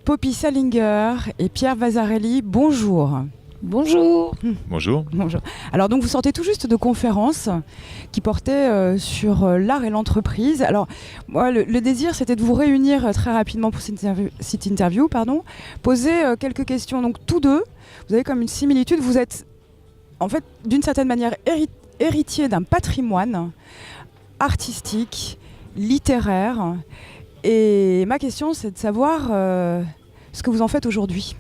Poppy Salinger et Pierre Vasarely, bonjour. Bonjour. Bonjour. Bonjour. Alors donc vous sortez tout juste de conférences qui portaient sur l'art et l'entreprise. Alors moi le désir c'était de vous réunir très rapidement pour cette interview, poser quelques questions. Donc tous deux, vous avez comme une similitude, vous êtes en fait d'une certaine manière héritier d'un patrimoine artistique, littéraire. Et ma question c'est de savoir ce que vous en faites aujourd'hui.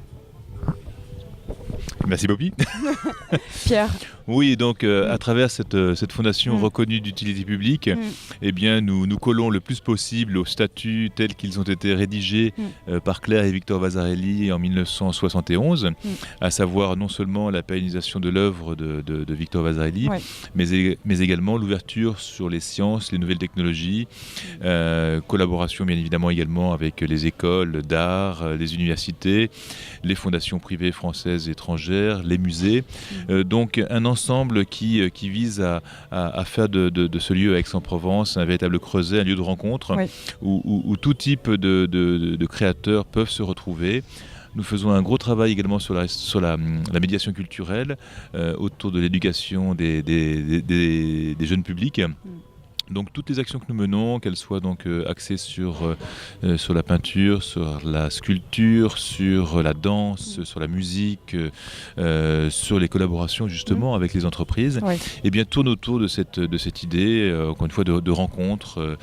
Merci Poppy. Pierre. Oui, donc à travers cette fondation reconnue d'utilité publique, eh bien, nous collons le plus possible aux statuts tels qu'ils ont été rédigés par Claire et Victor Vasarely en 1971, à savoir non seulement la pérennisation de l'œuvre de Victor Vasarely, mais également l'ouverture sur les sciences, les nouvelles technologies, collaboration bien évidemment également avec les écoles d'art, les universités, les fondations privées françaises et étrangères, les musées. Donc un ensemble qui vise à faire de ce lieu Aix-en-Provence un véritable creuset, un lieu de rencontre où tout type de créateurs peuvent se retrouver. Nous faisons un gros travail également sur la médiation culturelle autour de l'éducation des jeunes publics. Donc toutes les actions que nous menons, qu'elles soient donc axées sur la peinture, sur la sculpture, sur la danse, sur la musique, sur les collaborations justement avec les entreprises, eh bien tournent autour de cette idée, encore une fois, de rencontres,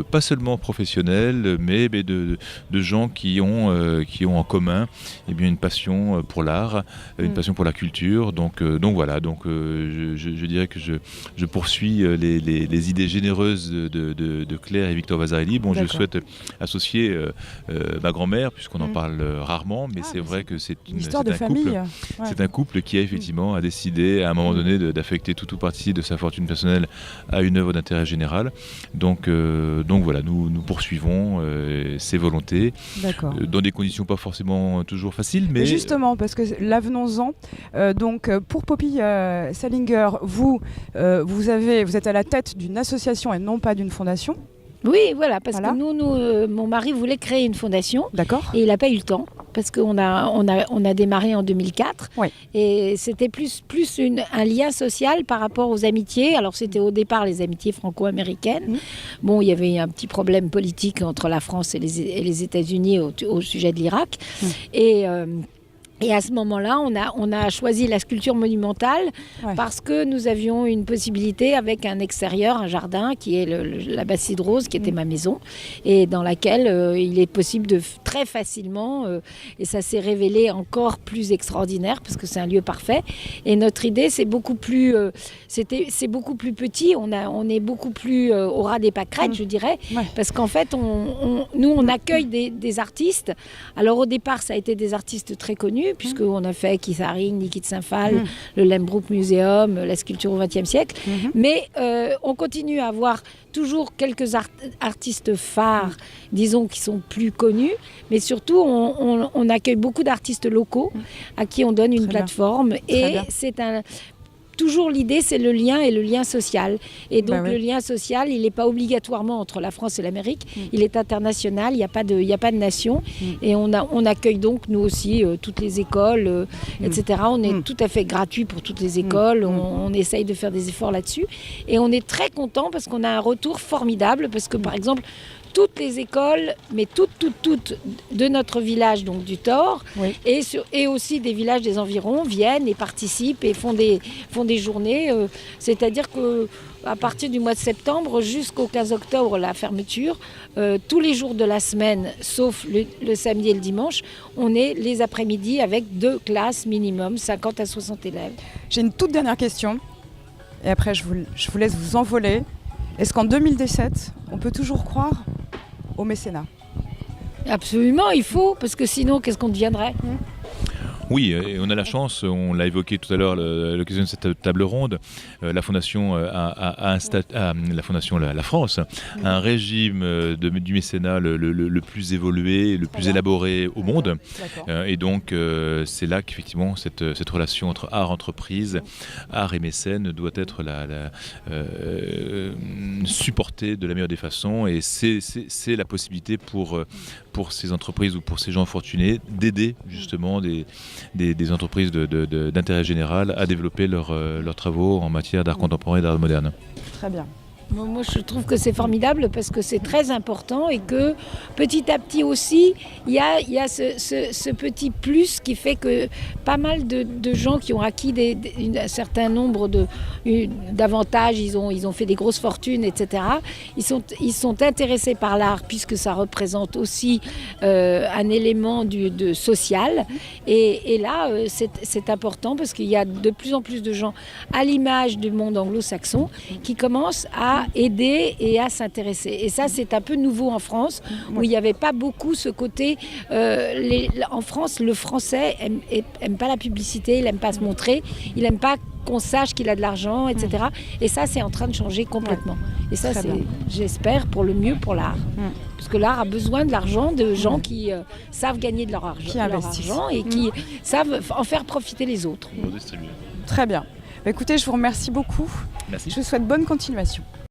pas seulement professionnelles, mais de gens qui ont en commun une passion pour l'art, une passion pour la culture. Donc voilà, je dirais que je poursuis les idées généreuses de Claire et Victor Vasarely. Bon, je souhaite associer ma grand-mère, puisqu'on en parle rarement, mais c'est vrai que c'est une histoire de famille. C'est un couple qui a décidé à un moment donné d'affecter tout ou partie de sa fortune personnelle à une œuvre d'intérêt général. Donc voilà, nous poursuivons ces volontés dans des conditions pas forcément toujours faciles, mais justement, parce que là venons-en. Donc pour Poppy Salinger, vous êtes à la tête d'une association et non pas d'une fondation. Oui, voilà, parce que nous, mon mari voulait créer une fondation. D'accord. Et il n'a pas eu le temps, parce qu'on a démarré en 2004. Et c'était plus un lien social par rapport aux amitiés. Alors c'était au départ les amitiés franco-américaines. Bon, il y avait un petit problème politique entre la France et les États-Unis au sujet de l'Irak. Et à ce moment-là, on a choisi la sculpture monumentale parce que nous avions une possibilité avec un extérieur, un jardin, qui est la Bastide Rose, qui était ma maison, et dans laquelle il est possible de très facilement, et ça s'est révélé encore plus extraordinaire parce que c'est un lieu parfait. Et notre idée, c'est beaucoup plus petit, on est beaucoup plus au ras des pâquerettes, je dirais, parce qu'en fait, nous, on accueille des artistes. Alors au départ, ça a été des artistes très connus, puisqu'on a fait Keith Haring, Niki de Saint-Phal, le Lehmbruck Museum, la sculpture au XXe siècle. Mais on continue à avoir toujours quelques artistes phares, disons, qui sont plus connus. Mais surtout, on accueille beaucoup d'artistes locaux à qui on donne une plateforme. Et c'est toujours l'idée, c'est le lien et le lien social. Et donc le lien social, il n'est pas obligatoirement entre la France et l'Amérique, il est international, il n'y a pas de nation. Et on accueille donc, nous aussi, toutes les écoles, etc. On est tout à fait gratuit pour toutes les écoles, on essaye de faire des efforts là-dessus. Et on est très content parce qu'on a un retour formidable, parce que par exemple, toutes les écoles, mais toutes de notre village, donc du Thor, et aussi des villages des environs, viennent et participent et font des journées. C'est-à-dire qu'à partir du mois de septembre jusqu'au 15 octobre, la fermeture, tous les jours de la semaine, sauf le samedi et le dimanche, on est les après-midi avec 2 classes minimum, 50 à 60 élèves. J'ai une toute dernière question, et après je vous laisse vous envoler. Est-ce qu'en 2017, on peut toujours croire au mécénat ? Absolument, il faut, parce que sinon, qu'est-ce qu'on deviendrait ? Oui, et on a la chance, on l'a évoqué tout à l'heure à l'occasion de cette table ronde, la Fondation la France a un régime du mécénat le plus évolué, le plus élaboré au monde. Et donc c'est là qu'effectivement cette relation entre art, entreprise, art et mécène doit être supportée de la meilleure des façons. Et c'est la possibilité pour ces entreprises ou pour ces gens fortunés d'aider justement des entreprises d'intérêt général à développer leurs travaux en matière d'art contemporain et d'art moderne. Très bien. Moi, je trouve que c'est formidable parce que c'est très important et que petit à petit aussi, il y a ce petit plus qui fait que pas mal de gens qui ont acquis un certain nombre d'avantages, ils ont fait des grosses fortunes, etc. Ils sont intéressés par l'art puisque ça représente aussi un élément de social. Et là, c'est important parce qu'il y a de plus en plus de gens à l'image du monde anglo-saxon qui commencent à aider et à s'intéresser. Et ça, c'est un peu nouveau en France, où il n'y avait pas beaucoup ce côté... en France, le Français aime pas la publicité, il n'aime pas se montrer, il n'aime pas qu'on sache qu'il a de l'argent, etc. Et ça, c'est en train de changer complètement. Et ça, j'espère, pour le mieux pour l'art. Parce que l'art a besoin de l'argent de gens qui savent gagner de leur argent et qui savent en faire profiter les autres. Très bien. Écoutez, je vous remercie beaucoup. Merci. Je vous souhaite bonne continuation.